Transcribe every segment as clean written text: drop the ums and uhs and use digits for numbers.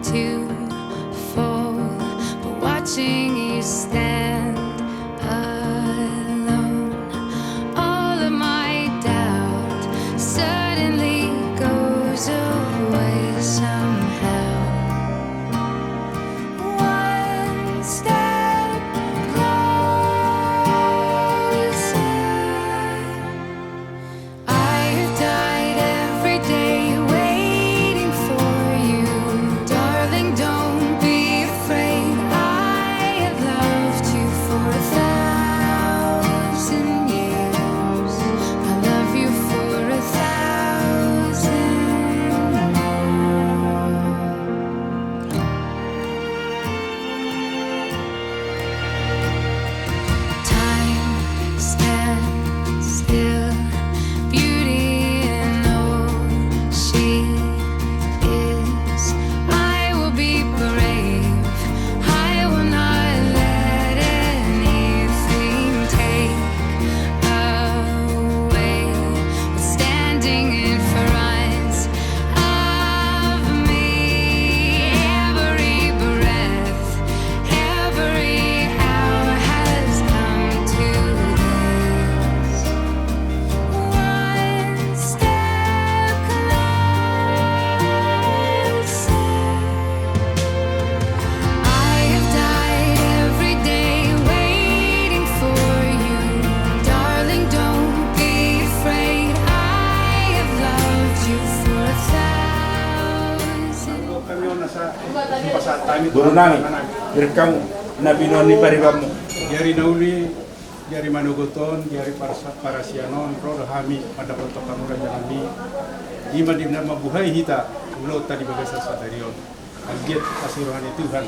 to fall, but watching you stand alone, all of my doubt suddenly goes away somehow. One step closer. I have died every day waiting for you, darling. Don't be afraid. I have loved you for 1,000 years. I love you for 1,000 more. Time stands still, beauty in all she is. I will be brave, I will not let anything take away what's standing in front of me. Every breath, every hour has come to this. One step closer. I have died every day waiting for you, darling. Don't be afraid. I have loved you for 1,000. Guru nami, direkam nabi noni paribamu. Jari nauli, jari manuguton, jari parasianon, roh hami pada foto kamura jalani. Ima di nama buhay hita, ulo tadi bagasa sadarion. Agiat asirohani Tuhan,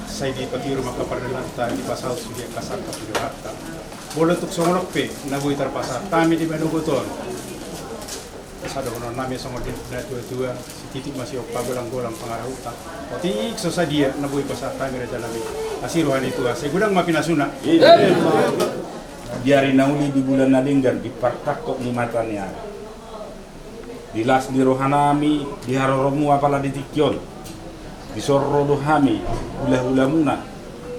saya di patiru maka perdana di pasal sudah kasar kapil harta. Boleh tuk songonok pe, nabui terpasar, tami di manuguton. Sada hono nami songo di tua si titik masih opa golang-golang pengarah utang. Otik sosa dia nabui pasar tami jalani. Asirohani Tuhan, saya gudang mapinasuna. Diari nauli di bulan Nalinggan di partakok ni matanya. Dilas di rohanami di haroromu apala di tikyon. Di sorro dohami hula-hulamuna.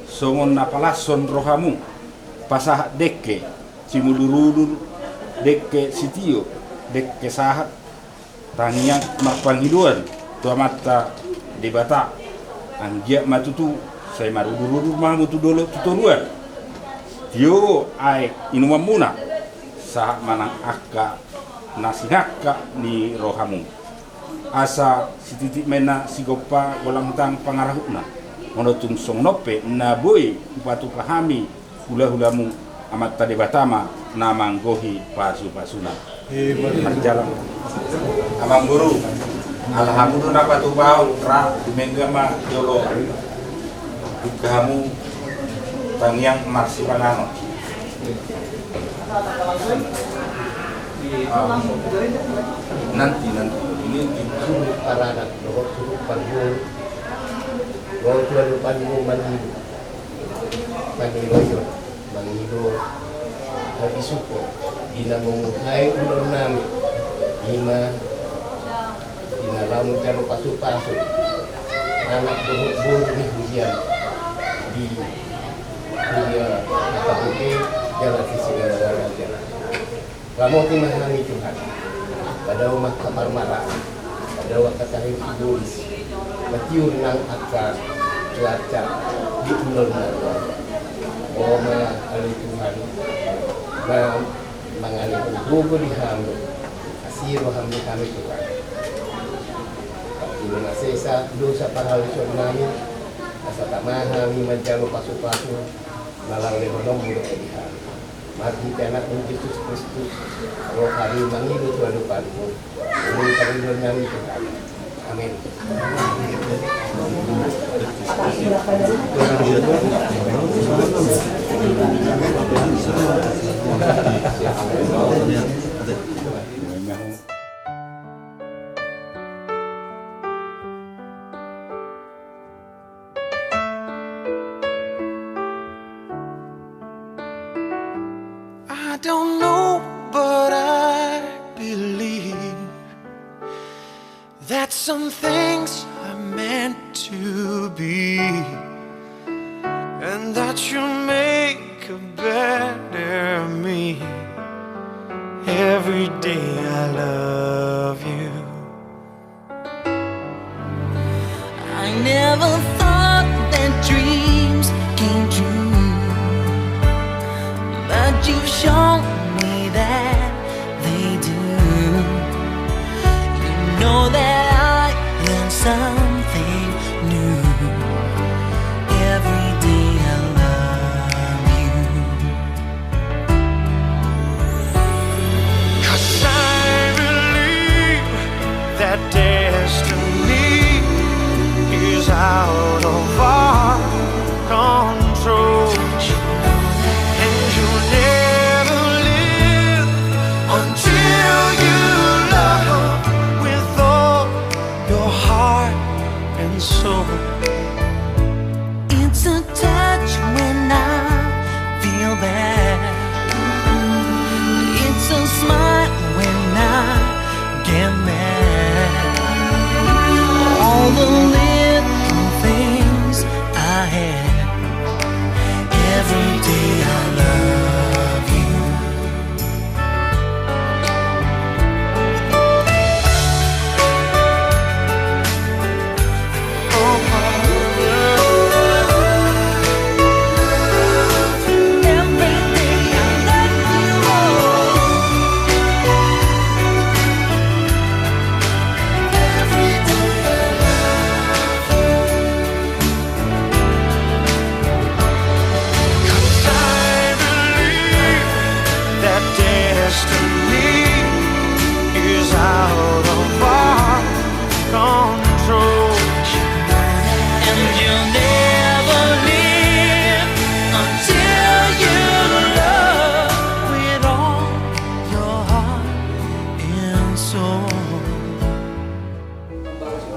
Songon napalason rohamu. Pasah dekke cimulurudur dekke sitio dekke sahat tangiang mapanghiduan tua mata di bata anggia matutu saya marudur mamu tu dolo tuturuan tio ai inuman muna sah manang akka nasihaka ni rohamu asa sititik mena sigopa golang tang pangarahuna monotung songnope naboi upatu pahami hula-hulamu amat tadi batama namanggohi pasu-pasuna berjalan amang guru alhamdulillah patu bau ra dimenggama jolo kamu tangiang marsi panano nanti ini suruh para anak suruh panggul tuan panggul mangido lagi suko dinamunghay ulong namin ima dinalamu jaro pasu-pasu anak buhuk-buhuk ni hujan di dunia kabuki jalan sisi negara jalan kamu timahami Tuhan pada umat kamar marah pada waktu tahun ibulis matiur nang akan cuaca di ulong namin Oma ali Tuhan na mangali bugo di hamdo asiro hamdo kami Tuhan pagkilo na sesa dosa paralisyon namin nasa tamahami madyalo pasu-pasu nalang lehonom mudo edihan mati anak ng Jesus Kristus roh hari mangido sa lupan mo uli parilon namin Tuhan amin. I don't know, but I believe that some things are meant to I never thought that dreams came true, but you've shown me that they do. You know that I learn something new every day. I love you. 'Cause I believe that destiny is out of our control, and you'll never live until you love with all your heart and soul. It's a touch when I feel bad. It's a smile when I get mad. All the little things I had. Every day I love you. Every day I love you. I believe that destiny is out of our control, And you'll never live until you love with all your heart and soul.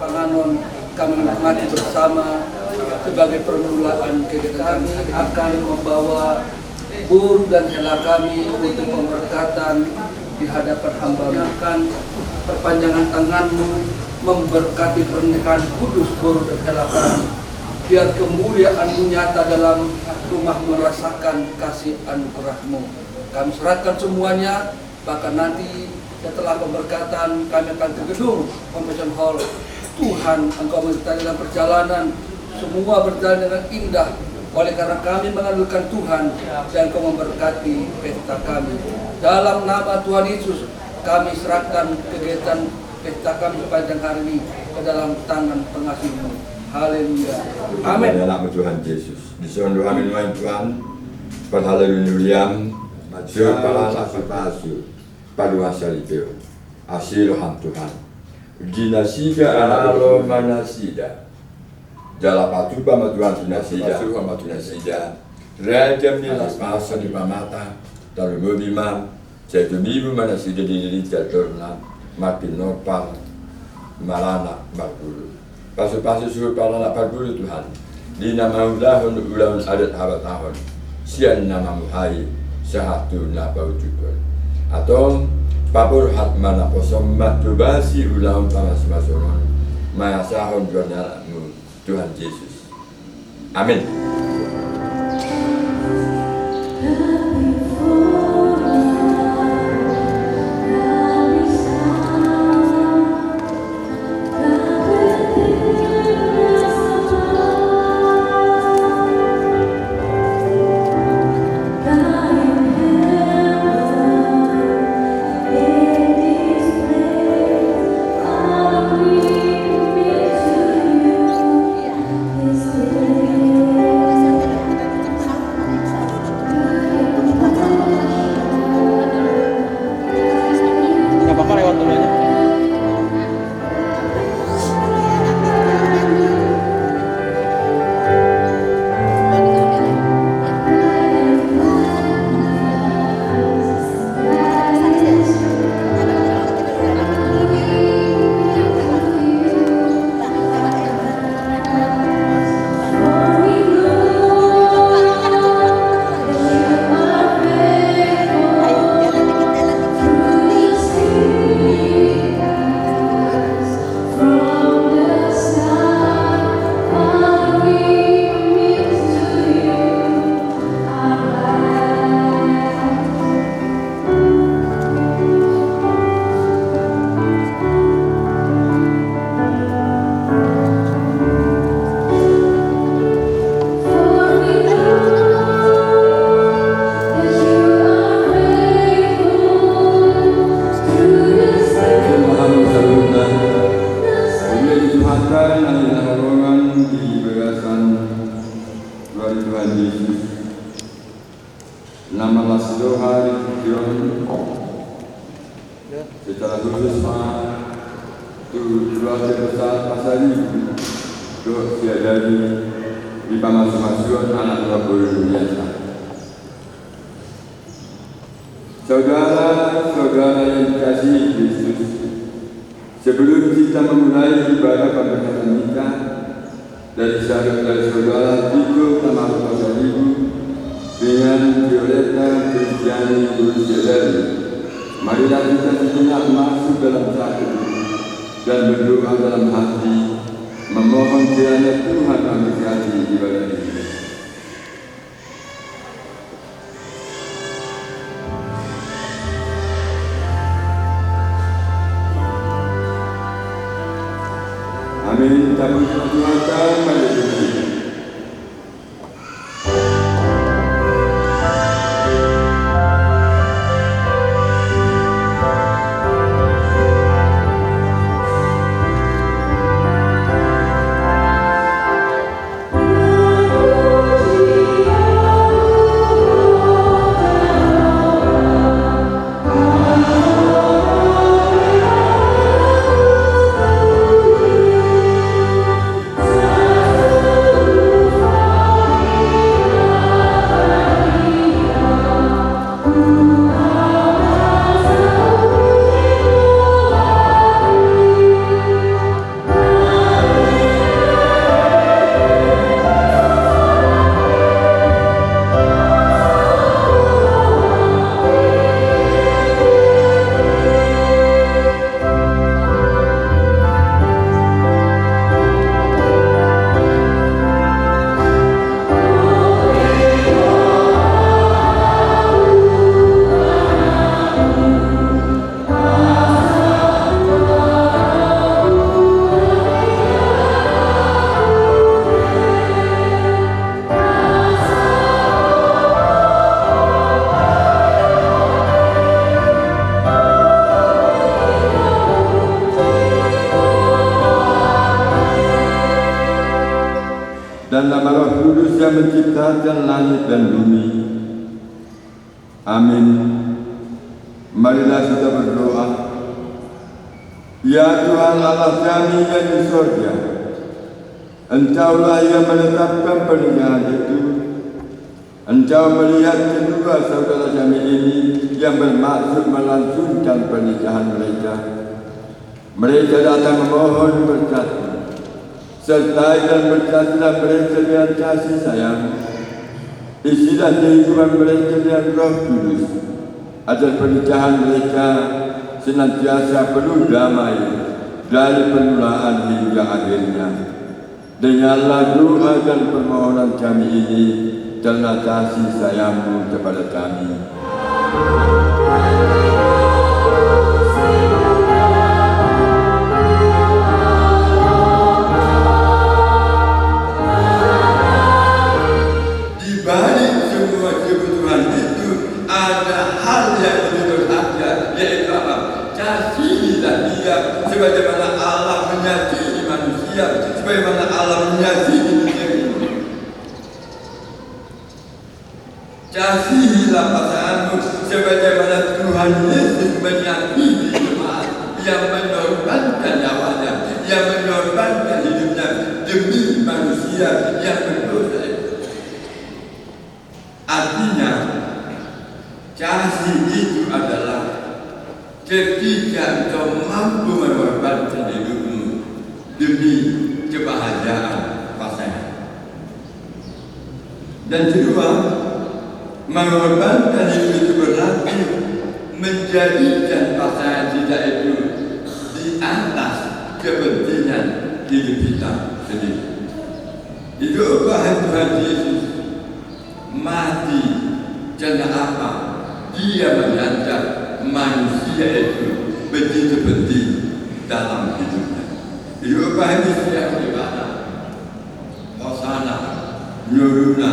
Panganon kami menikmati bersama sebagai permulaan kegiatan kami akan membawa buru dan hela kami untuk pemberkatan di hadapan hamba-Mu. Akan perpanjangan tangan-Mu memberkati pernikahan kudus buru dan hela kami. Biar kemuliaan-Mu nyata dalam rumah merasakan kasih anugerah-Mu. Kami serahkan semuanya, bahkan nanti setelah pemberkatan kami akan ke gedung convention hall. Tuhan, Engkau menyertai dalam perjalanan, semua berjalan dengan indah. Oleh karena kami mengandalkan Tuhan dan Engkau memberkati pesta kami. Dalam nama Tuhan Yesus, kami serahkan kegiatan pesta kami sepanjang hari ini ke dalam tangan pengasih-Mu. Haleluya. Amin. Dalam nama Tuhan Yesus. Disuruh Tuhan minuman Tuhan. Pada haleluya William. Maju para anak palsu. Pada masa itu. Hasil Tuhan. Jinasida analo manasida. Jala patu pama Tuhan tunasida. Patu pama tunasida. Rajam ni laspasa di pamata. Talu mubimam. Jatuh bibu manasida di diri jatuhna. Makin nopal. Malana bakulu. Pasu-pasu suruh para anak bakulu Tuhan. Di nama ulahun adat habat tahun. Sian nama muhai. Sehatu napa ujubun. Atau papur hat mana posom matubasi ulang panas masonon maya sahon jualmu Tuhan Yesus. Amin. inilah ruangan di bagasan dari Tuhan Yesus. Nama Lasdoha Dion secara khusus keluarga besar Pasari untuk siadari di masing-masing anak Rabbul biasa. Saudara-saudara yang dikasihi Yesus, sebelum kita memulai ibadah pernikahan kita dari saudara Tito Tamar Pasaribu dengan Violeta Kristiani Gursiadari, marilah kita sejenak masuk dalam satu dan berdoa dalam hati, memohon kiranya Tuhan memberkati ibadah ini. Amin. Kita berdoa pada Tuhan. Dan nama Roh Kudus yang menciptakan langit dan bumi. Amin. Marilah kita berdoa. Ya Tuhan Allah kami yang di surga, Engkaulah yang menetapkan pernikahan itu. Engkau melihat kedua saudara kami ini yang bermaksud melangsungkan pernikahan mereka. Mereka datang memohon berkat, sertai dan berkatilah mereka dengan kasih sayang. Isilah kehidupan mereka dengan Roh Kudus, agar pernikahan mereka senantiasa penuh damai dari permulaan hingga akhirnya. Dengarlah doa dan permohonan kami ini karena kasih sayang-Mu kepada kami. Sebagaimana Allah mengasihi manusia, sebagaimana Allah mengasihi dunia ini. Kasihilah pasanganmu sebagaimana Tuhan Yesus mengasihi jemaat yang mengorbankan nyawanya, yang mengorbankan hidupnya demi manusia yang berdosa. Artinya, kasih itu adalah ketika engkau mampu mengorbankan hidupmu demi kebahagiaan pasangan. Dan kedua, mengorbankan hidup itu berarti menjadikan pasangan kita itu di atas kepentingan hidup kita sendiri. Itu upah Tuhan Yesus mati karena apa? Dia menganggap manusia itu begitu penting dalam hidupnya. Itu upah Yesus yang beribadah. Hosana, Nuruna,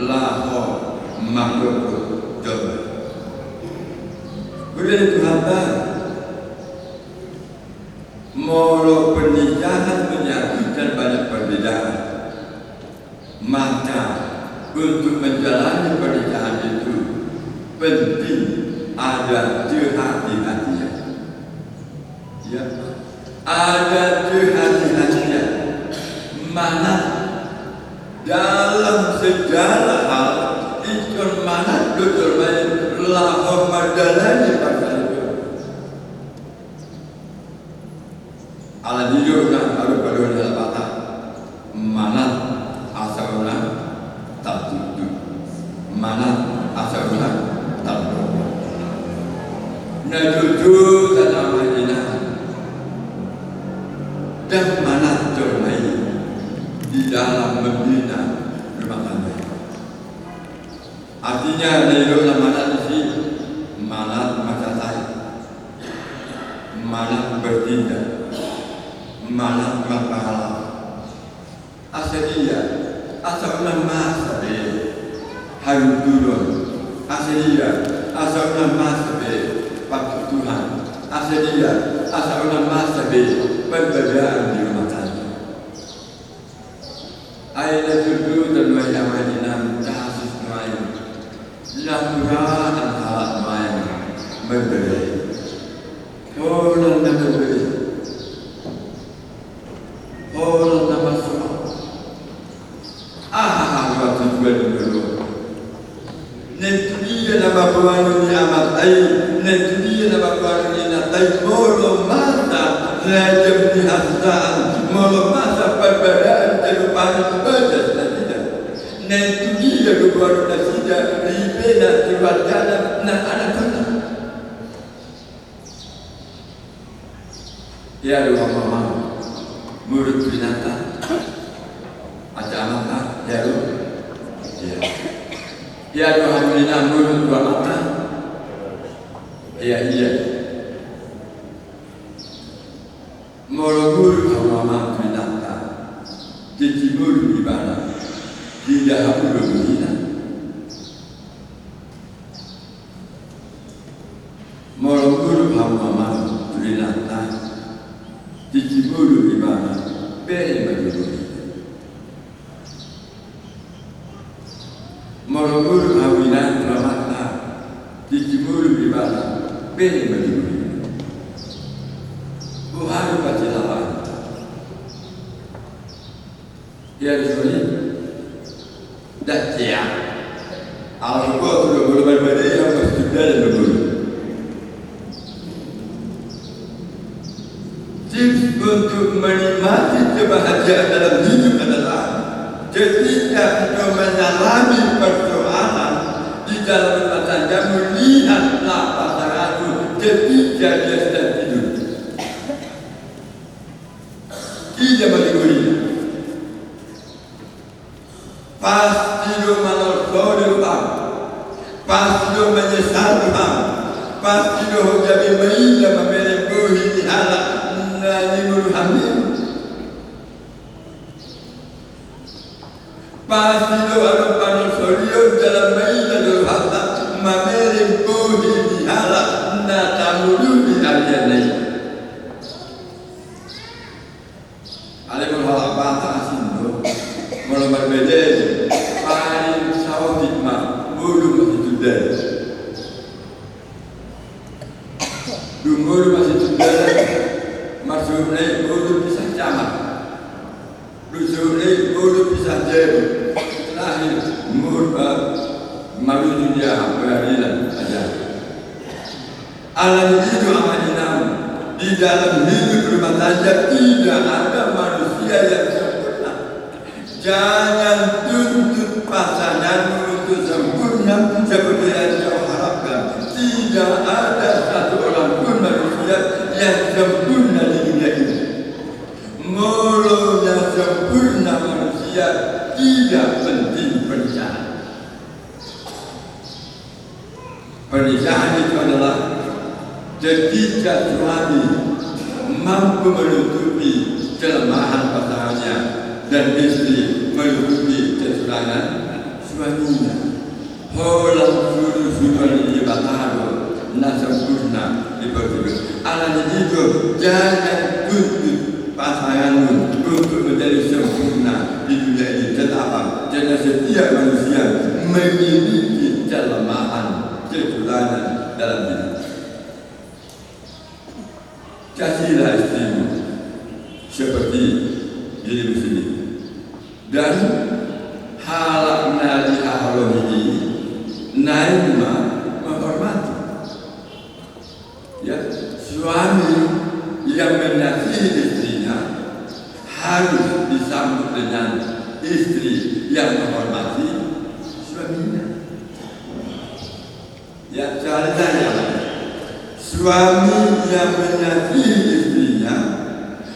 Lahor, Makhluk, Jodoh. Kemudian Tuhan molo pernikahan menyatukan Maka untuk menjalani pernikahan itu penting ada kehati-hatian. Ya, ada kehati-hatian. Mana dalam segala hal itu mana betul baik lahir madalani pasal itu. Ala hidupnya baru dalam patah mana asalnya tak tutup, mana asalnya tak tutup. Nah jujur dalam Madinah dan mana terbaik di dalam membina rumah tangga. Artinya hidup mana di sini, mana macatai, mana bertindak, mana berpahala. Asalia, asalnya masa be, hancurun. Asalia, asalnya masa be, waktu Tuhan. Asalia, asalnya masa be, perbedaan di rumah tangga. Ayat itu dan wajah Madinah kasus main, laporan hal main berbeda. Orang yang berbeda, orang yang masuk. Waktu dulu. Nanti dia nama bawa ni amat air, nanti dia nama bawa ni natai molo masa rajam di hasaan, molo masa perbedaan terlupakan baca tidak. Nanti dia bawa tidak ribena terwajana nak anak-anak. Ya Allah mama, murid binatang. Macam apa? Ya Allah. Ya Alhamdulillah mulut dua mata. Ya iya. Moro-moro mama binata. Dijimur di mana? Di dalam dunia. Moro-moro mama binata. Dijimur di mana? Beri Moro-moro awinan ramata dijemur di mana beli beli bukan baca lawan ya disini dah siap kalau gua sudah berbeda yang pasti dah berbeda tips untuk menikmati kebahagiaan dalam hidup adalah ketika kita mengalami persoalan di dalam rumah tangga melihatlah pasanganmu ketika dia sedang tidur. Tidak meliguri. Pas tidur malam pas tidur menyesal pas tidur jadi mengindah memelengkuhi di halak nani murhamil. Pasti doa panas sorion dalam mainan doa hata mamerin budi dihala natamulu di harian lain. Alim halak bata asindo malam berbeda paling sawah hikmah bulu masih tudar. Dumur masih tudar masuk naik bulu pisah camat. Rusuk naik bulu pisah jari. Terakhir malu dunia peradilan aja. Alam hidup Madinah di dalam hidup rumah tangga tidak ada manusia yang sempurna. Jangan tuntut pasanganmu untuk sempurna seperti yang kau harapkan. Tidak ada satu orang pun manusia yang sempurna di dunia ini. Mulanya sempurna manusia tidak penting pernikahan. Pernikahan itu adalah ketika suami mampu menutupi kelemahan pasangannya dan istri menutupi kekurangan suaminya. Holang sudah dibatalo na sempurna diperlukan. Alanya itu jangan tuntut pasanganmu untuk menjadi sempurna di dunia ini. Tetap karena setiap manusia memiliki kelemahan, kekurangan dalam diri. Kasihilah istrimu seperti dirimu sendiri. Dan halakna li ahlihi naima menghormati. Ya, suami yang mengasihi istrinya harus disambut dengan istri yang menghormati suaminya. Ya, caranya suami yang mengasihi istrinya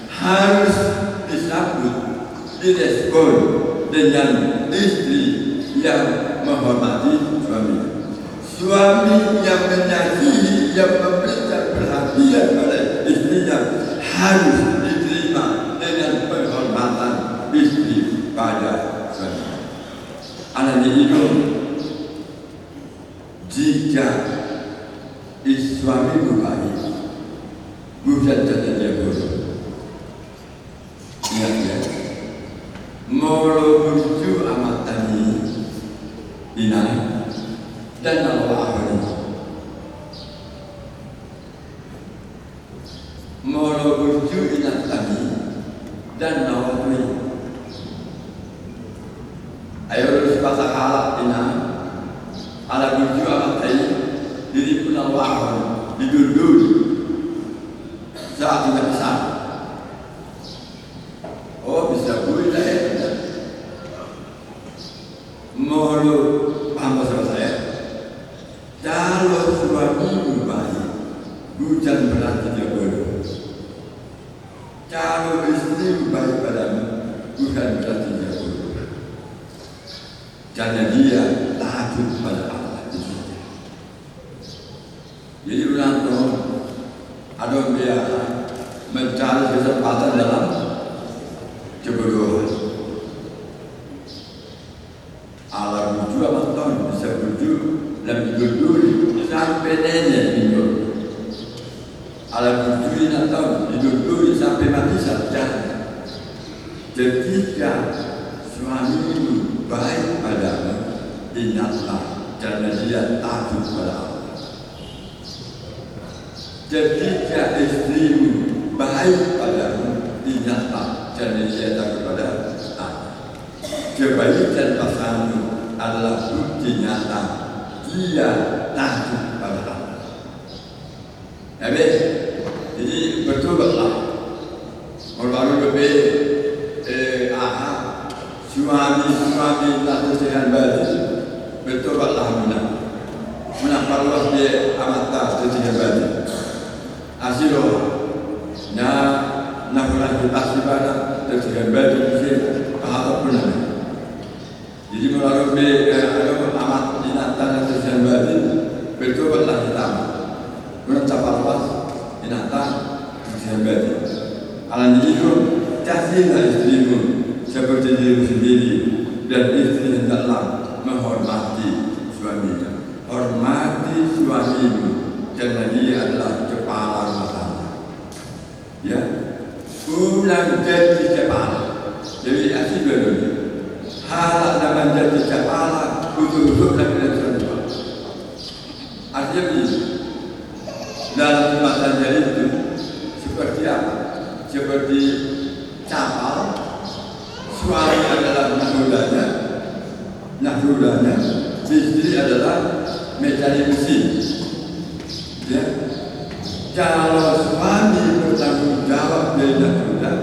harus disambut, direspon dengan istri yang menghormati suaminya. Suami yang mengasihi, yang memberikan perhatian pada istrinya harus diterima dengan penghormatan istri pada suaminya. Anaknya itu, jika suamimu baik, bukan saja dia bodoh. Ingat ya, molo buju amat tani inai dan nawa ahli. Molo buju inat tani dan nawa ahli. Ayo lulus bahasa halak inai, ala buju amat tani diri pun nawa ahli didul-dul saat tidak besar. Oh, bisa boleh ya. Molo paham sama saya. Kalau suamimu baik, bukan berarti dia bodoh. Kalau istrimu baik padamu, bukan berarti dia bodoh. Karena dia takut pada Allah itu. Jadi ulang tahun, ada dia mencari kesempatan dalam kebodohan. Allah buju amat tahun bisa buju dan diduduri sampai nenek hidup. Allah buju amat tahun diduduri sampai mati saja. Ketika suamimu baik padamu, ingatlah karena dia takut pada Allah. Ketika istrimu baik padamu, ingatlah karena dia takut pada Allah. Kebaikan pasanganmu adalah bukti nyata dia takut pada Allah. Jadi bertobatlah. Baru lebih suami tak tersihan balik. Bertobatlah menapallah dia amat tak tersihan balik. Asilo nak ulang asibana tersihan balik mesti apa pun. Jadi melalui amat dinatang tersihan balik, bertobatlah kita. Mencapai pas dinatang tersihan balik. Alam itu kasihlah istrimu seperti dirimu sendiri, dan istri hendaklah menghormati suaminya. Hormati suamimu karena dia adalah kepala rumah tangga. Ya, ulang jadi kepala. Jadi asal dulu. Hal yang menjadi kepala untuk dan tidak. Artinya begini, dalam rumah tangga itu seperti apa? Seperti kapal, suami adalah nahdulanya, istri adalah mekanik mesin. Ya, kalau suami bertanggung jawab dari nahdulah,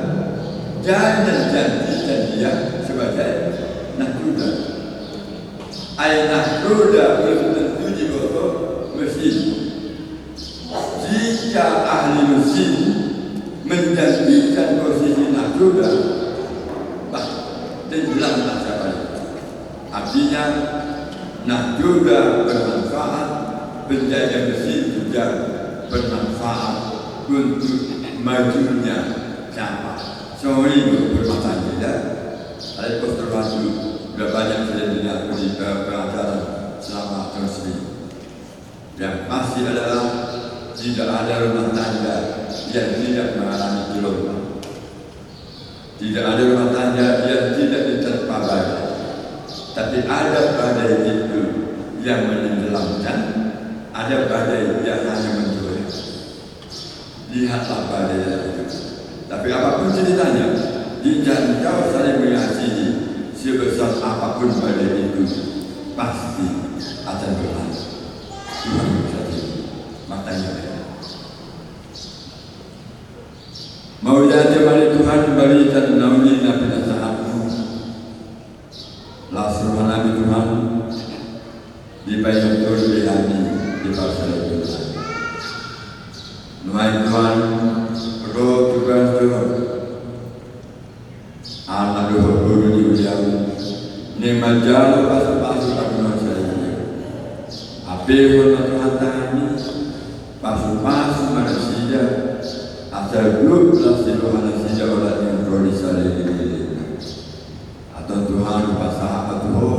jangan jadikan dia sebagai nahdulah. Ayat nahdulah belum tentu juga mesin. Jika ahli mesin menjadikan posisi nahdulah, tenggelamlah siapa. Artinya nahdulah bermanfaat, penjaga mesin juga bermanfaat untuk majunya siapa. Semua itu bermanfaat tidak. Ada poster waktu sudah banyak terjadi di pelajaran selama tahun ini. Yang pasti adalah tidak ada rumah tangga yang tidak mengalami gelombang. Tidak ada rumah tangga yang tidak diterpa badai. Jadi ada badai itu yang menenggelamkan, ada badai yang hanya mencuri. Lihatlah badai itu. Tapi apapun ceritanya, jika kau saling mengasihi, sebesar apapun badai itu pasti akan berlalu. Tuhan berkati. Makanya mau jadi mari Tuhan berikan naungi pada saatmu. Langsung Nabi Tuhan dibayar di hati di pasal Tuhan. Nuai Tuhan, roh Tuhan Tuhan. Anak doa guru di ujian. Nema jalo pasu-pasu tak saya. Api Tuhan kami pasu-pasu manusia. Asal belum Tuhan sejak orang yang produser ini atau Tuhan pasal atau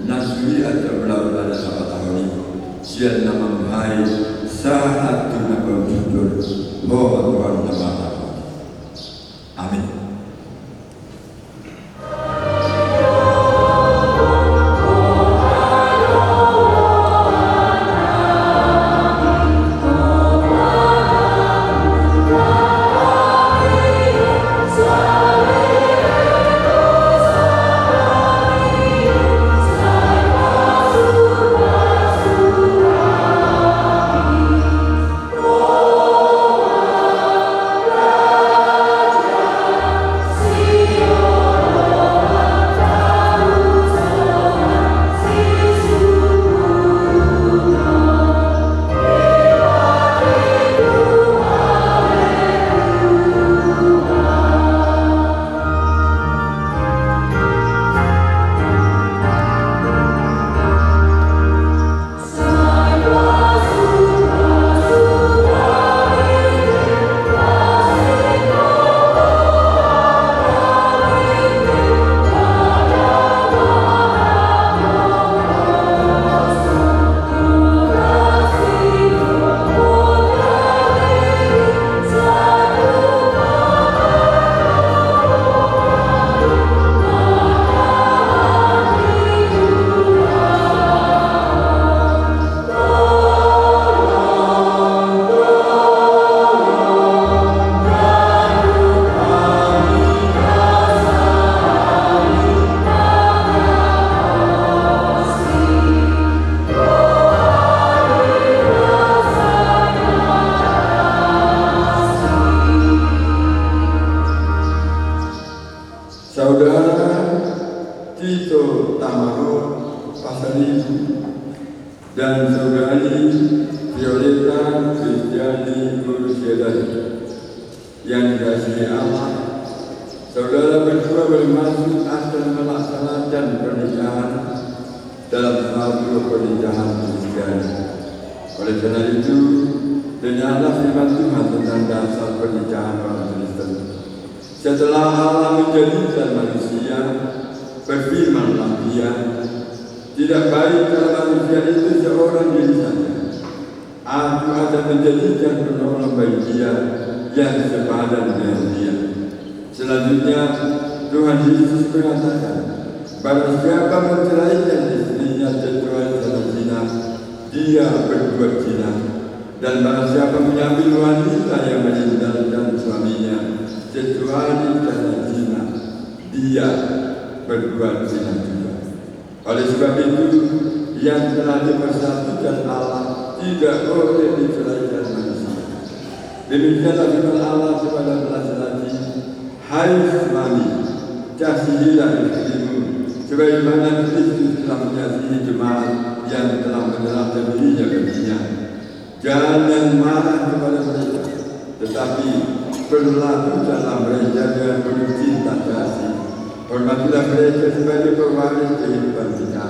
nasri atau belau-belau sahabat tahun ini siapa nama Muhammad saat tu nak berjujur bahwa Tuhan nama Amin. Dan saudari Violeta Kristiani Kurusiadani yang dikasihi Allah, saudara berdua bermaksud akan melaksanakan pernikahan dalam suatu pernikahan Kristian. Oleh karena itu, dengarlah firman Tuhan tentang dasar pernikahan orang Kristen. Setelah Allah menjadikan manusia, berfirmanlah Dia, tidak baik kalau manusia itu seorang diri saja. Aku akan menjadikan penolong bagi dia yang sepadan dengan dia. Selanjutnya Tuhan Yesus mengatakan, barang siapa menceraikan istrinya sesuai dengan zina, dia berbuat zina. Dan barang siapa mengambil wanita yang meninggalkan suaminya sesuai dengan zina, dia berbuat zina juga. Oleh sebab itu, yang telah dipersatukan Allah tidak boleh diceraikan manusia. Demikianlah firman Allah kepada laki-laki, hai suami, kasihilah istrimu, sebagaimana Kristus telah mengasihi jemaat yang telah menyerahkan dirinya baginya. Jangan marah kepada mereka, tetapi berlakukanlah mereka dengan penuh cinta kasih. Hormatilah mereka sebagai pewaris kehidupan kita.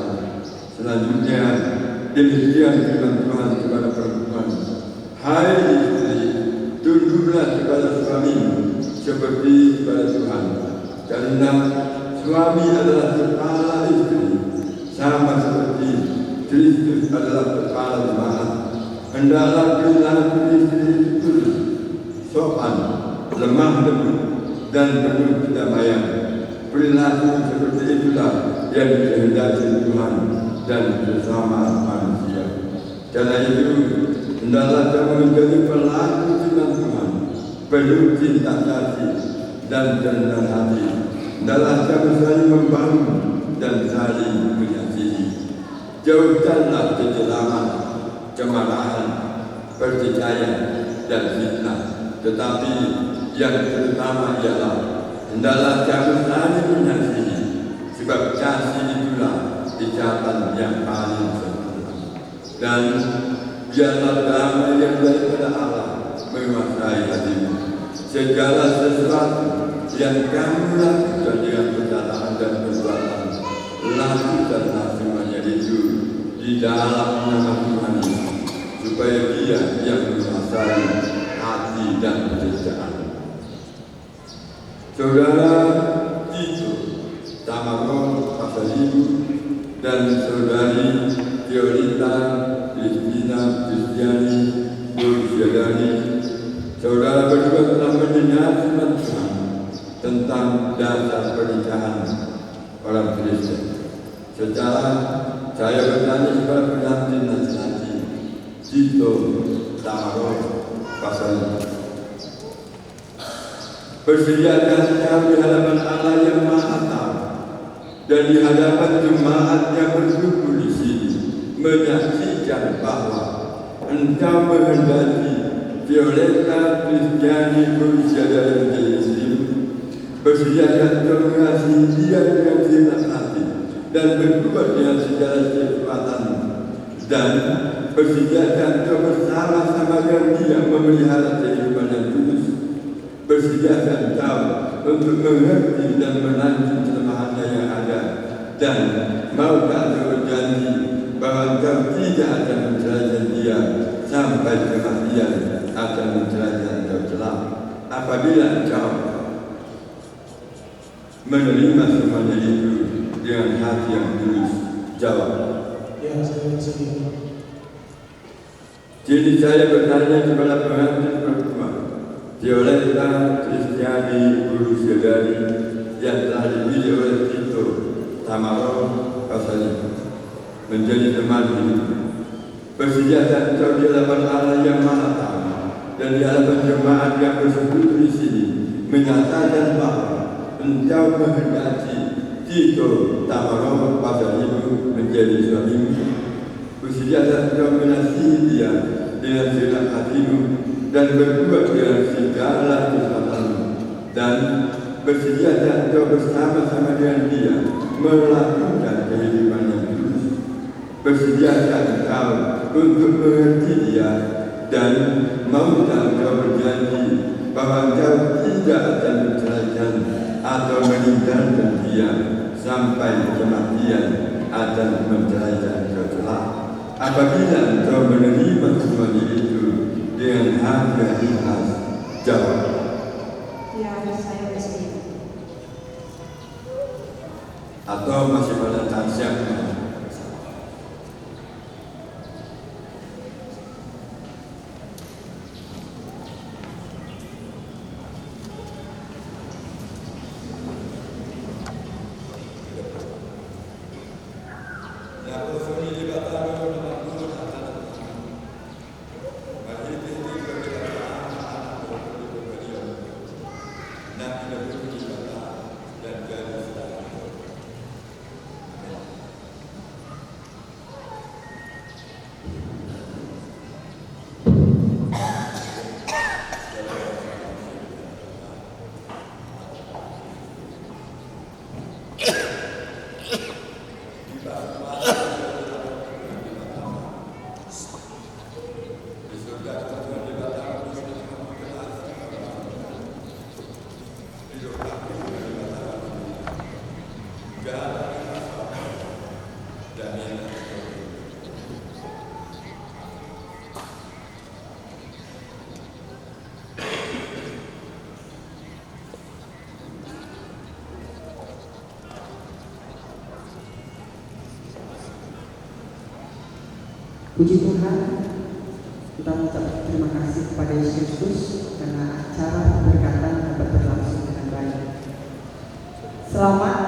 Selanjutnya, demikian firman Tuhan kepada perempuan, hai istri, tunduklah kepada suamimu seperti kepada Tuhan, karena suami adalah kepala istri, sama seperti Kristus adalah kepala jemaat. Hendaklah perilaku istri itu sopan, lemah lembut, dan penuh kedamaian. perilaku seperti itulah yang dikehendaki Tuhan dan bersama manusia. Karena itu, hendaklah kamu menjadi pelaku firman Tuhan, penuh cinta kasih dan kerendahan hati. Hendaklah kamu saling membangun dan saling mengasihi. Jauhkanlah kecelamaan, kemarahan, pertikaian, dan fitnah. Tetapi yang terutama ialah hendaklah kamu saling mengasihi, sebab kasih itulah ikatan yang paling sempurna. Dan biarlah damai yang daripada Allah menguasai hatimu. Segala sesuatu yang kamu lakukan dengan perkataan dan perbuatan, lakukanlah semuanya itu di dalam nama Tuhan Yesus, supaya Dia yang menguasai hati dan pekerjaan. Saudara Tito Tamaro Pasalibu dan saudari Teorita Kristina Kristiani Bursiadani, saudara berdua telah mendengar firman Tuhan tentang dasar pernikahan orang Kristen. Secara saya bertanya kepada pengantin laki-laki Tito Tamaro Pasalibu, bersediakah kamu di hadapan Allah yang Maha Tahu dan di hadapan jemaat yang berkumpul di sini menyaksikan bahwa engkau menghendaki Violeta Kristiani Bursiadani bersediakah engkau mengasihi dia dengan segenap hati dan berbuat dengan segala kekuatan, dan bersediakah engkau bersama-sama dengan dia memelihara kehidupan yang kudus. Bersediakah engkau untuk mengerti dan menanti kelemahannya yang ada, dan maukah engkau berjanji bahwa engkau tidak akan menceraikan dia sampai kematian akan menceraikan engkau kelak. Apabila engkau menerima semuanya itu dengan hati yang tulus, jawab. Ya, saya bersedia. Jadi saya bertanya kepada pengantin pertama, Violeta Kristiani Bursiadani yang telah dipilih oleh Tito Tamaro Pasalibu menjadi teman hidupku. Bersediakah engkau di hadapan Allah yang Maha Tahu dan di hadapan jemaat yang bersekutu di sini menyatakan bahwa engkau menghendaki Tito Tamaro Pasalibu menjadi suamimu? Bersediakah engkau mengasihi dia dengan segenap hatimu dan berbuat dengan segala kesempatanmu, dan bersediakah engkau bersama-sama dengan dia melakukan kehidupan yang tulus? Bersediakah engkau untuk mengerti dia, dan maukah engkau berjanji bahwa engkau tidak akan menceraikan atau meninggalkan dia sampai kematian akan menceraikan engkau kelak? Apabila engkau menerima semuanya itu dengan hati yang ikhlas, jawab. Ya, saya bersedia. Atau masih pada tasiapnya? Puji Tuhan, kita mengucapkan terima kasih kepada Yesus Kristus karena acara pemberkatan dapat berlangsung dengan baik. Selamat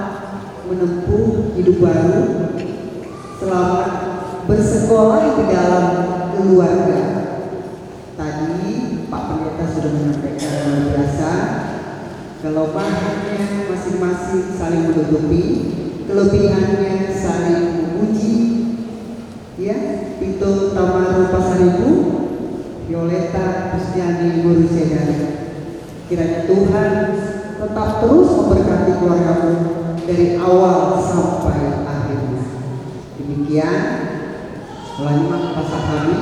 menempuh hidup baru. Selamat bersekolah di dalam keluarga. Tadi Pak Pendeta sudah menyampaikan luar biasa. Kelemahannya masing-masing saling menutupi, kelebihannya saling memuji. Ya, Pito Tamaru Pasaribu, Violeta Kristiani Guru Sedari. Kiranya Tuhan tetap terus memberkati keluargamu dari awal sampai akhirnya. Demikian Ulama Pasar Kami,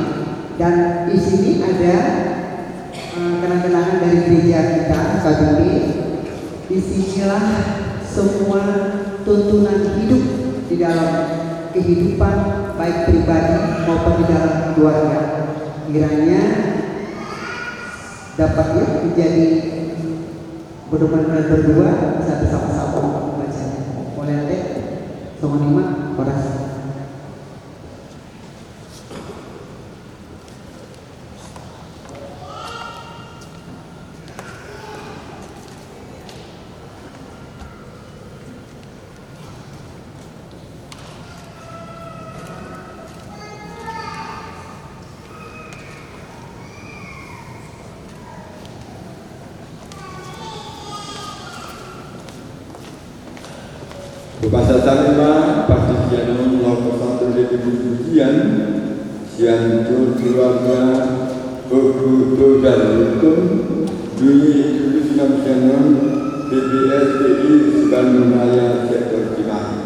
dan di sini ada kenang-kenangan dari gereja kita KBP. Disinilah semua tuntunan hidup di dalam kehidupan baik pribadi maupun di dalam keluarga. Kiranya dapat ya menjadi benar-benar berdua bisa bersama-sama membacanya. Boleh deh, sama lima orasi. Bahasa Salima, Partisianon, Loko Satu Pujian, Siantur keluarga, Berkutu dan Hukum, Dunia Tulis Namsianon, BBSPI, Bandung Raya, Sektor Cimahi.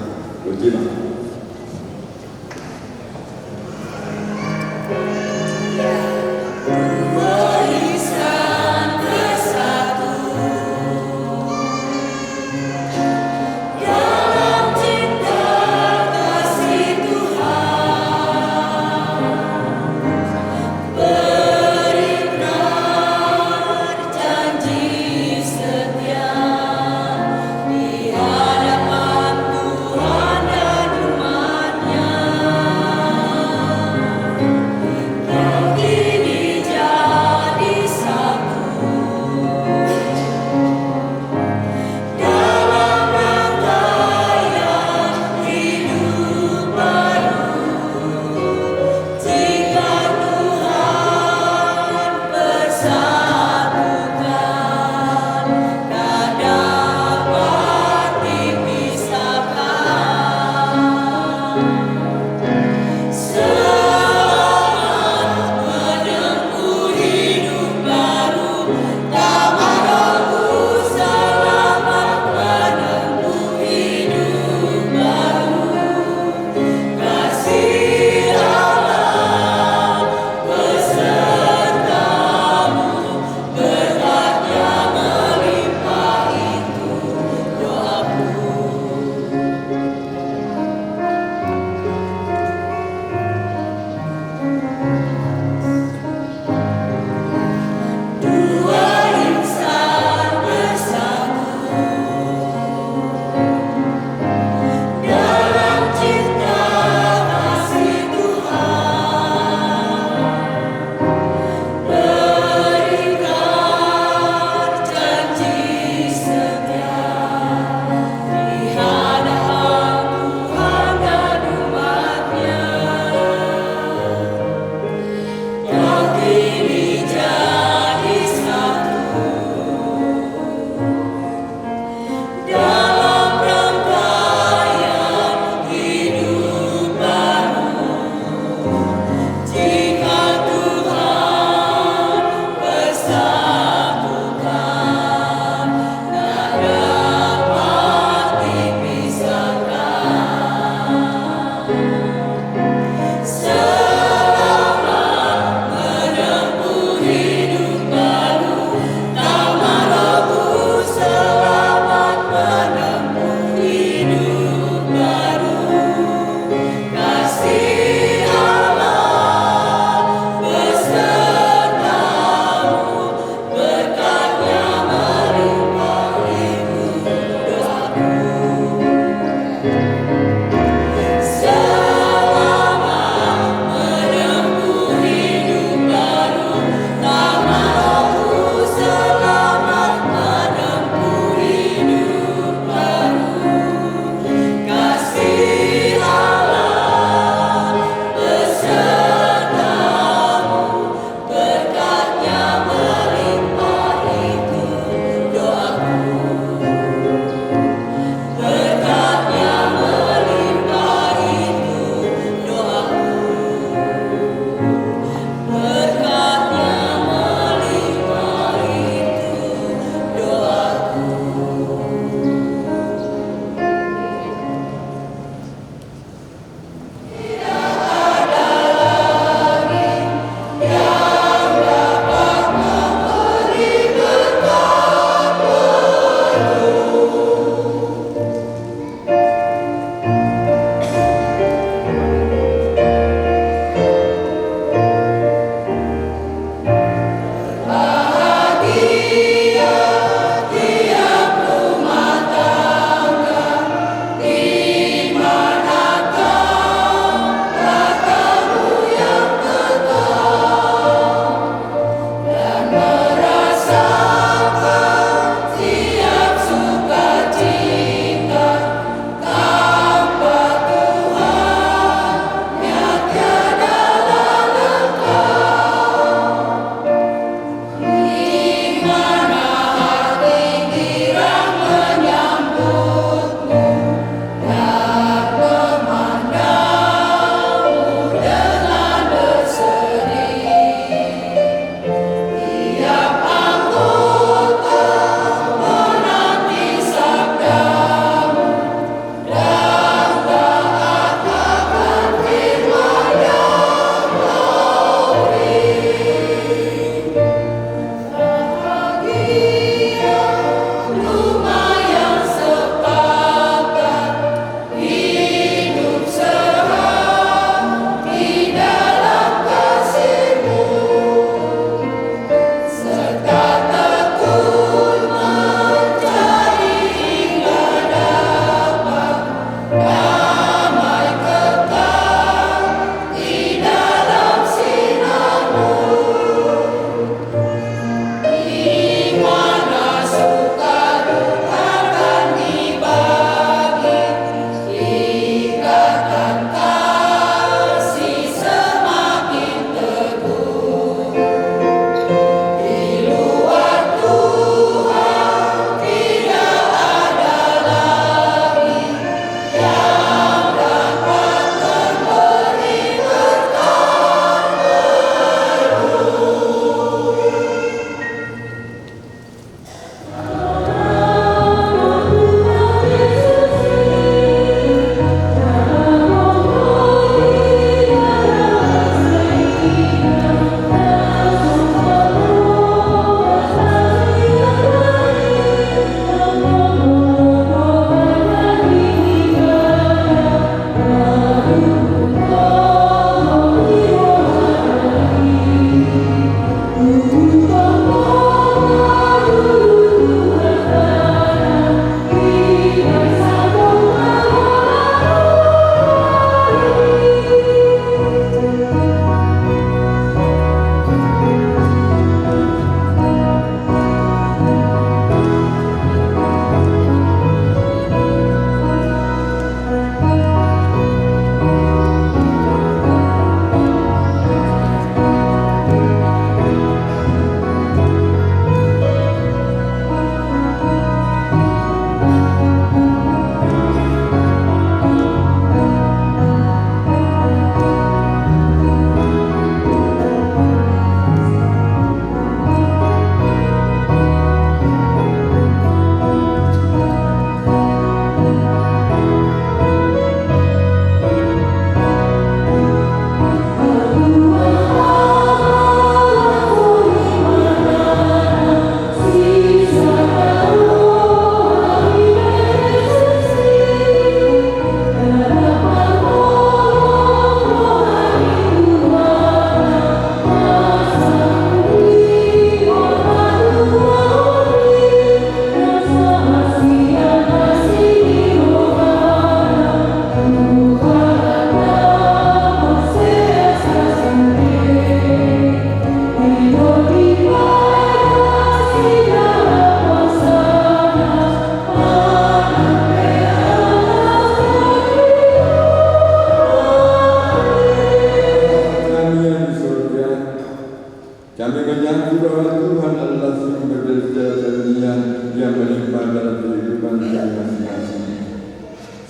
Di hadapan Tuhan dan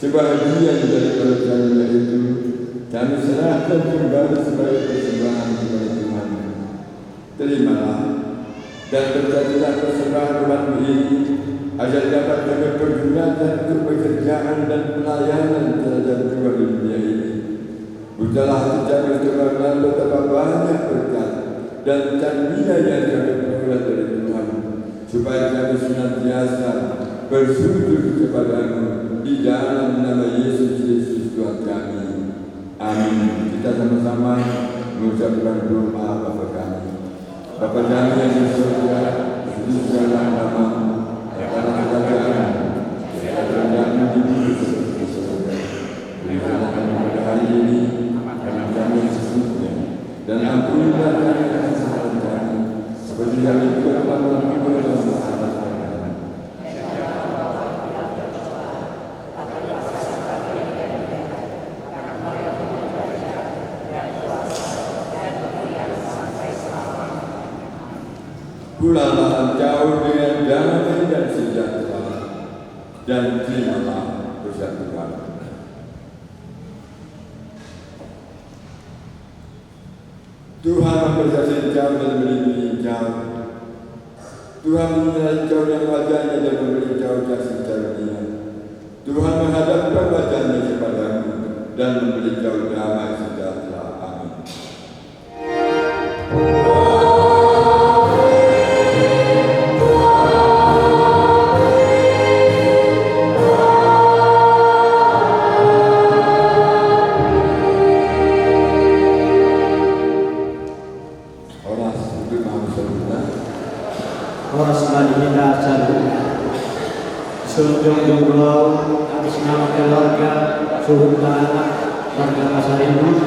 Sebahagian dari perjanjian itu kami serahkan kembali sebagai persembahan kepada Tuhan. Terimalah dan berkatilah persembahan umatmu ini agar dapat kami pergunakan untuk pekerjaan dan pelayanan terhadap dua dunia ini. Bukalah hati kami untuk mengenal betapa banyak berkat dan karunia yang kami peroleh dari Tuhan, supaya kami senantiasa bersujud kepadamu di dalam nama Yesus Kristus Tuhan kami. Amin. Kita sama-sama mengucapkan doa Bapa kami. Bapa kami yang di surga, dikuduskanlah namamu, datanglah kerajaanmu, kehendakmu di bumi seperti di surga. Berikanlah kami pada hari ini makanan kami yang sesungguhnya, dan ampunilah kami kesalahan kami, seperti kami juga telah mengampuni kesalahan kami. Pulanglah engkau dengan damai dan sejahtera, dan terimalah persatuan. Tuhan memberkati engkau dan melindungi engkau. Tuhan menyertai engkau dengan wajahnya dan memberi engkau kasih karunia. Tuhan menghadapkan wajahnya kepadamu dan memberi engkau damai sejahtera. Amin. Sejauh pulau atas nama keluarga suhu anak warga pasar ini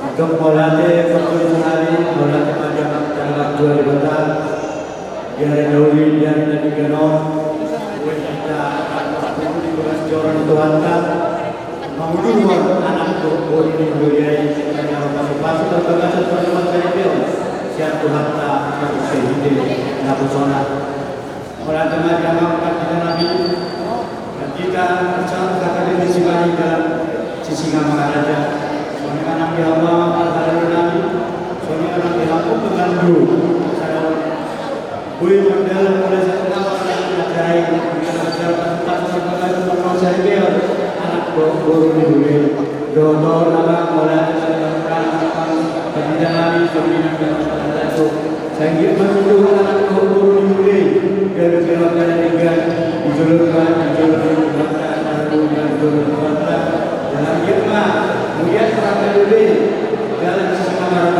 untuk molate pertujuan hari molate majang tanggal 2 Ribatan biar dauli biar nabi genom kita di joran Tuhan kan menguduhkan anak tuh ini muliai karena pasti terbatas pertemuan saya siap Tuhan tak sehingga nak pesona. Orang tengah jamaah kita Nabi dan kita bersama kakak di sini sisi Maharaja. Soalnya Nabi Allah Al-Halal Nabi, soalnya Nabi Allah mengandu. Saya boleh mendalam mulai satu tahun acara ini kita anak guru di donor nama mulai kemudian Nabi soalnya Nabi saya ingin menunjuk anak guru di gara-gara dengan dijulurkan dalam firman kemudian perangkat dulu dalam sisi kamar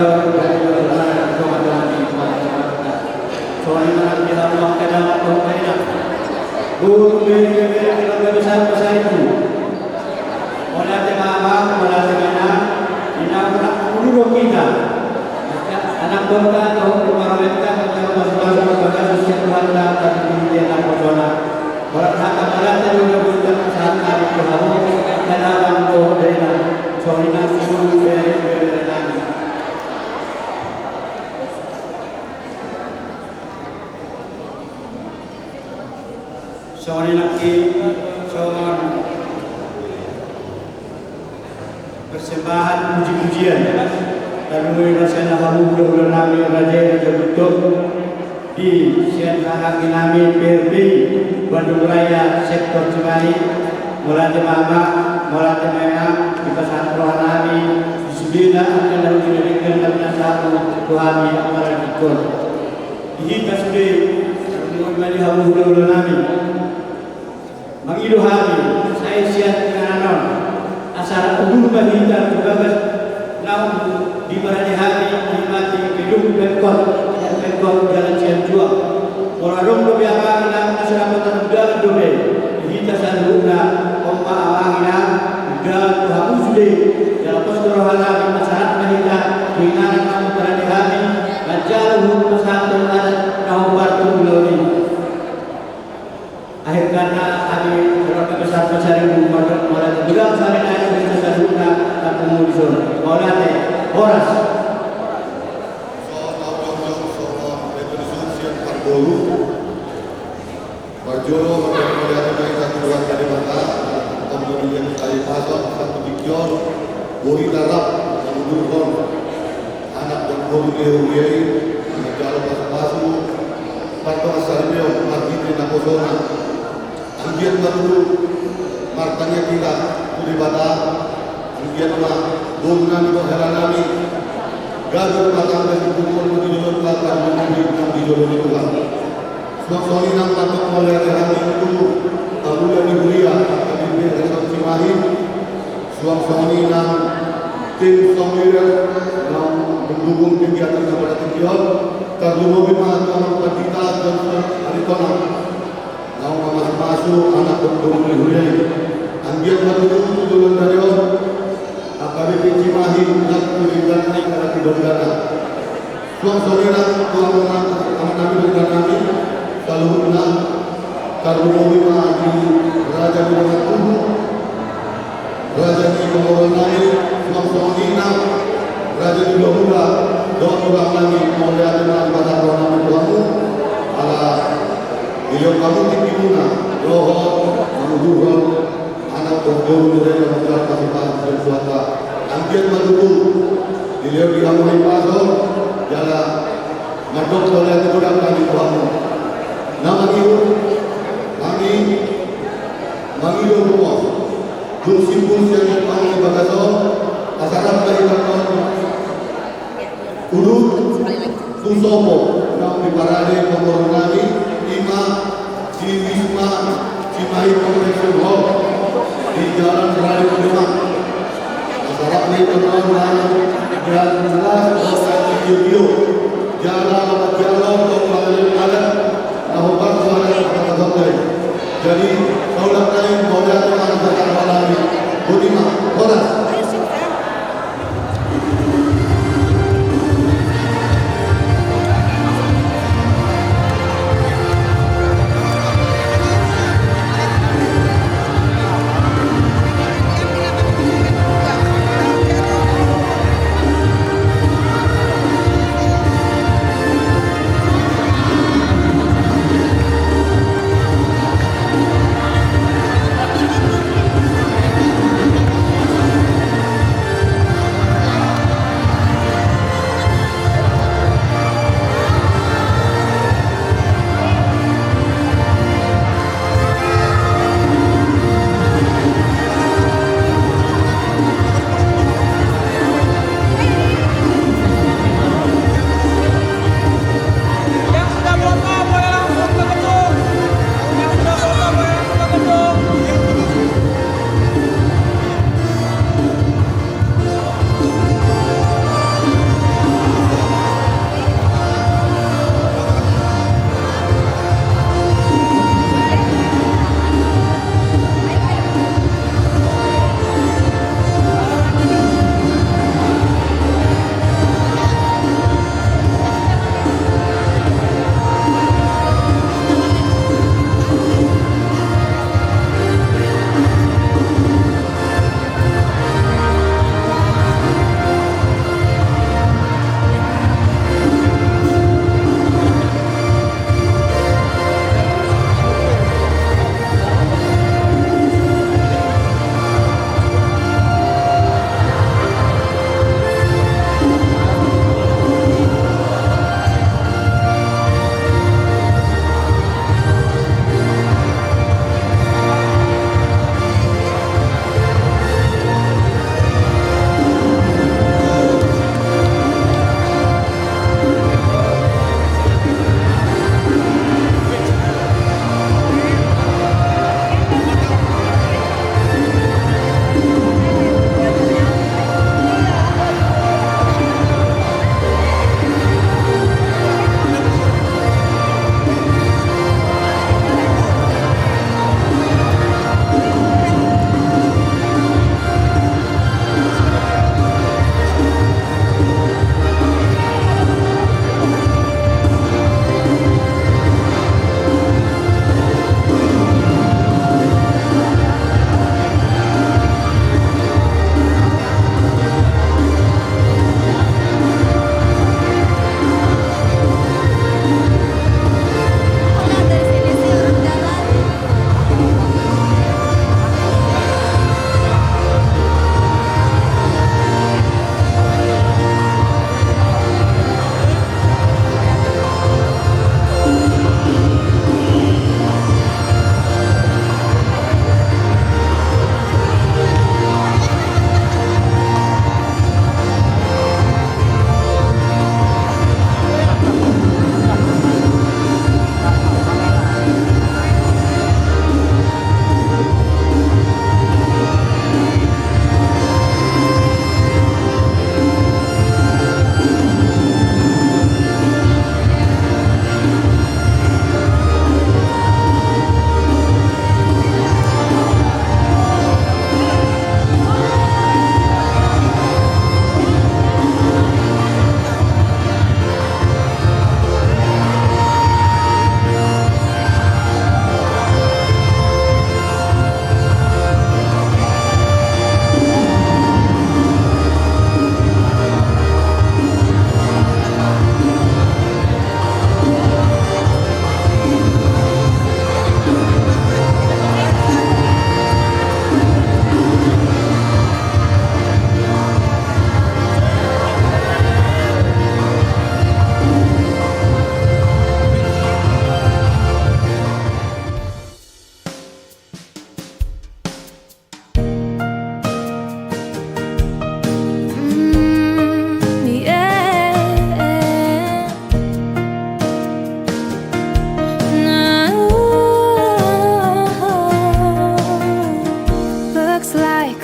soalnya Nabi Allah dalam Al-Quran guru dari besar itu oleh tema oleh tema anak guru kita anak bangsa atau pemerintah atau masyarakat sosial Tuhan dan kemudian anak orang kata juga bukan masyarakat kamu dan orang doa soalnya guru dari soalnya lagi soal persembahan puji-pujian dan mengucapkan alhamdulillah nami raja betul di Sian Kahaki nami PRB Bandung Raya sektor Cimari mulai mama mulai memang di pasar Tuhan nami disebutnya akan lalu diberikan dalam satu Tuhan yang akan dikon ini kasih mengucapkan alhamdulillah nami mengilu hari saya siap dengan asal dulu bagi kita sebagai di mana hari dimati gedung Pemkot Jalan Cianjur orang lebih akan dalam masyarakat udara dobe kita selalunya pompa awangnya udara Tuhan sudah dalam postur halal masyarakat kita dengan kamu berada hari baca hukum satu ada nomor tulori akhir karena hari keluarga besar ibu pada bilang sari naik dari sesudahnya tak kemudian oleh Horas Bajoro, Maka Kemuliaan Tuhan Kalimantan kali pasal satu dikion bori darab menundurkan anak dan bori dihuyai menjala pasu parto asalnya margine na kosona anggian baru martanya kita kulibata anggian ma dona ni heranami gagal matang dan dipukul menjolol belakang menjadi dijolol Tuhan. Sebab soni nang matok mulai hari itu abulan di Huria kami dari Cimahi. Sebab soni nang tim Somira yang mendukung kegiatan kepada Tikion terlalu memang orang petita dan Aritona yang masuk anak pendukung di Huria anggian baru tujuan dari AKBP Cimahi dan tujuan naik ke Tidogana. Tuan Somira tuan anak-anak dan kami kalau nak karbohidrat di Raja di Tubuh, Raja di Komoroni, Mamsonina, Raja di Lohula, orang lagi mulai dengan pasar orang kamu, ala beliau kamu tikimuna, rohon, manuhur, anak berguru dari masyarakat pasifan dan suata, angkian maduku, beliau diamui pasor, jalan, madok oleh orang kami kamu. Namagiu, kami mangiu rumah, bersimpul yang kami bagaso, asaran dari kantor, urut, tusopo, kami parade Komoroni, Ima, Ciwisma, Cimahi Convention Hall, di Jalan Raya Demak, asaran dari kantor dan jelas video, jalan ada. Jadi kaulah lain kaulah Tuhan berkata lagi Budima Boras.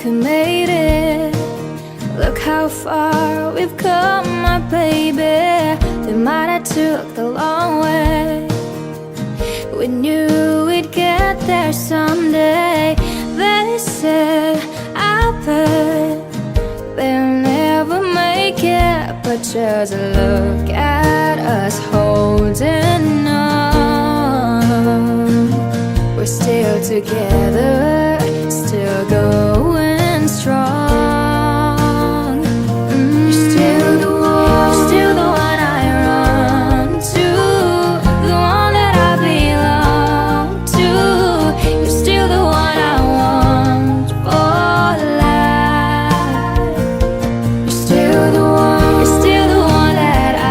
we made it. Look how far we've come, my baby. They might have took the long way. We knew we'd get there someday. They said, I bet they'll never make it. But just look at us holding on. We're still together, still going strong. You're still the one I run to, the one that I belong to. You're still the one I want for life. You're still the one that I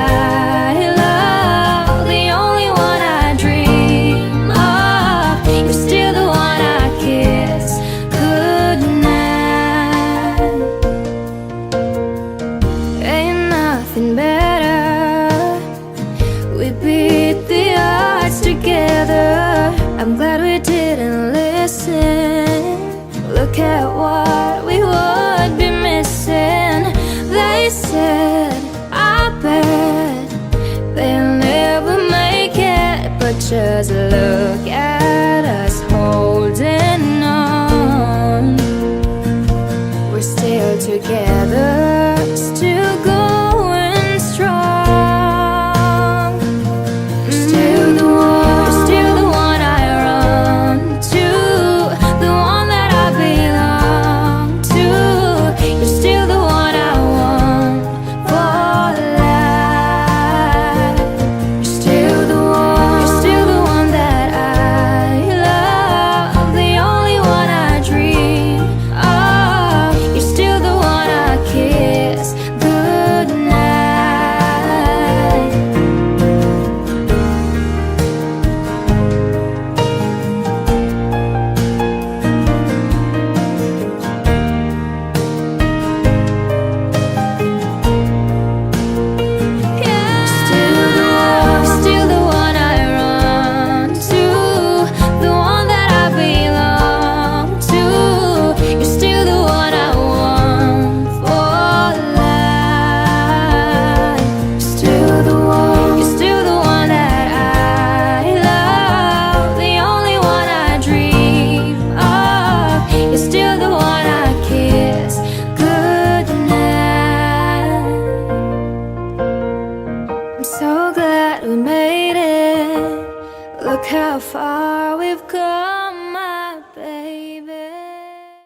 love, the only one I dream of. You're still the one I kiss goodnight. Ain't nothing better. We beat the odds together. I'm glad we didn't listen. Look at what we would be missing. They said, I bet they'll never make it. But just look at us holding on. We're still together, still going strong. Still the one I run to, the one that I belong to. You're still the one I want for life. You're still the one that I love, the only one I dream of. You're still the one I kiss goodnight. Still the one I run to, the one that I belong to. You're still the one I want for life. You're still the one that I love, the only one I dream of. You're still the one I kiss goodnight. I'm so glad we made it. Look how far we've come.